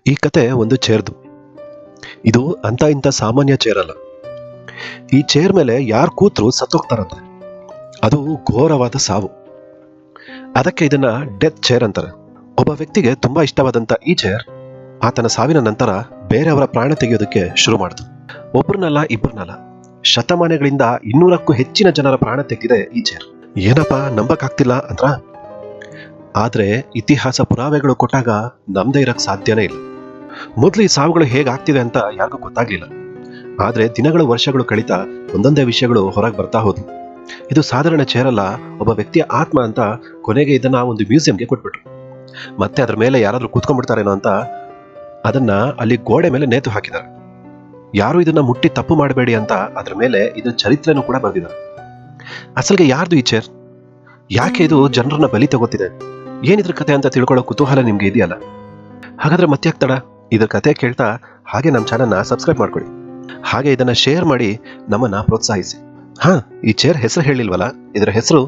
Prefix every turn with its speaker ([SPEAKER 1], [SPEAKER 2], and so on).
[SPEAKER 1] ಈ ಕತೆ ಒಂದು ಚೇರ್ದು. ಇದು ಅಂತ ಇಂಥ ಸಾಮಾನ್ಯ ಚೇರ್ ಅಲ್ಲ. ಈ ಚೇರ್ ಮೇಲೆ ಯಾರು ಕೂತ್ರು ಸತ್ತೋಗ್ತಾರಂತೆ. ಅದು ಘೋರವಾದ ಸಾವು. ಅದಕ್ಕೆ ಇದನ್ನ ಡೆತ್ ಚೇರ್ ಅಂತಾರೆ. ಒಬ್ಬ ವ್ಯಕ್ತಿಗೆ ತುಂಬಾ ಇಷ್ಟವಾದಂತ ಈ ಚೇರ್ ಆತನ ಸಾವಿನ ನಂತರ ಬೇರೆಯವರ ಪ್ರಾಣ ತೆಗೆಯೋದಕ್ಕೆ ಶುರು ಮಾಡಿತು. ಒಬ್ಬರನ್ನಲ್ಲ ಇಬ್ಬರನ್ನಲ್ಲ, ಶತಮಾನಗಳಿಂದ 200ಕ್ಕೂ ಹೆಚ್ಚಿನ ಜನರ ಪ್ರಾಣ ತೆಗೆದಿದೆ ಈ ಚೇರ್. ಏನಪ್ಪಾ ನಂಬಕ್ಕಾಗ್ತಿಲ್ಲ ಅಂದ್ರ? ಆದ್ರೆ ಇತಿಹಾಸ ಪುರಾವೆಗಳು ಕೊಟ್ಟಾಗ ನಮ್ದೇ ಇರಕ್ ಸಾಧ್ಯನೇ ಇಲ್ಲ. ಮೊದಲು ಈ ಸಾವುಗಳು ಹೇಗಾಗ್ತಿದೆ ಅಂತ ಯಾರಿಗೂ ಗೊತ್ತಾಗ್ಲಿಲ್ಲ. ಆದ್ರೆ ದಿನಗಳು ವರ್ಷಗಳು ಕಳೀತಾ ಒಂದೊಂದೇ ವಿಷಯಗಳು ಹೊರಗೆ ಬರ್ತಾ ಹೋದ್ವು. ಇದು ಸಾಧಾರಣ ಚೇರ್ ಅಲ್ಲ, ಒಬ್ಬ ವ್ಯಕ್ತಿಯ ಆತ್ಮ ಅಂತ ಕೊನೆಗೆ ಇದನ್ನ ಒಂದು ಮ್ಯೂಸಿಯಂಗೆ ಕೊಟ್ಬಿಟ್ರು. ಮತ್ತೆ ಅದ್ರ ಮೇಲೆ ಯಾರಾದ್ರೂ ಕೂತ್ಕೊಂಡ್ಬಿಡ್ತಾರೇನೋ ಅಂತ ಅದನ್ನ ಅಲ್ಲಿ ಗೋಡೆ ಮೇಲೆ ನೇತು ಹಾಕಿದ್ದಾರೆ. ಯಾರು ಇದನ್ನ ಮುಟ್ಟಿ ತಪ್ಪು ಮಾಡಬೇಡಿ ಅಂತ ಅದ್ರ ಮೇಲೆ ಇದ್ರ ಚರಿತ್ರೆನೂ ಕೂಡ ಬರೆದಿದ್ದಾರೆ. ಅಸಲ್ಗೆ ಯಾರ್ದು ಈ ಚೇರ್? ಯಾಕೆ ಇದು ಜನರನ್ನ ಬಲಿ ತಗೋತಿದೆ? ಏನಿದ್ರ ಕತೆ ಅಂತ ತಿಳ್ಕೊಳ್ಳೋ ಕುತೂಹಲ ನಿಮ್ಗೆ ಇದೆಯಲ್ಲ? ಹಾಗಾದ್ರೆ ಮತ್ತೆ ತಡ, ಇದ್ರ ಕತೆ ಕೇಳ್ತಾ ಹಾಗೆ ನಮ್ಮ ಚಾನಲ್ನ ಸಬ್ಸ್ಕ್ರೈಬ್ ಮಾಡ್ಕೊಳ್ಳಿ. ಹಾಗೆ ಇದನ್ನ ಶೇರ್ ಮಾಡಿ ನಮ್ಮನ್ನ ಪ್ರೋತ್ಸಾಹಿಸಿ. ಈ ಚೇರ್ ಹೆಸರು ಹೇಳಿಲ್ವಲ್ಲ, ಇದರ ಹೆಸರು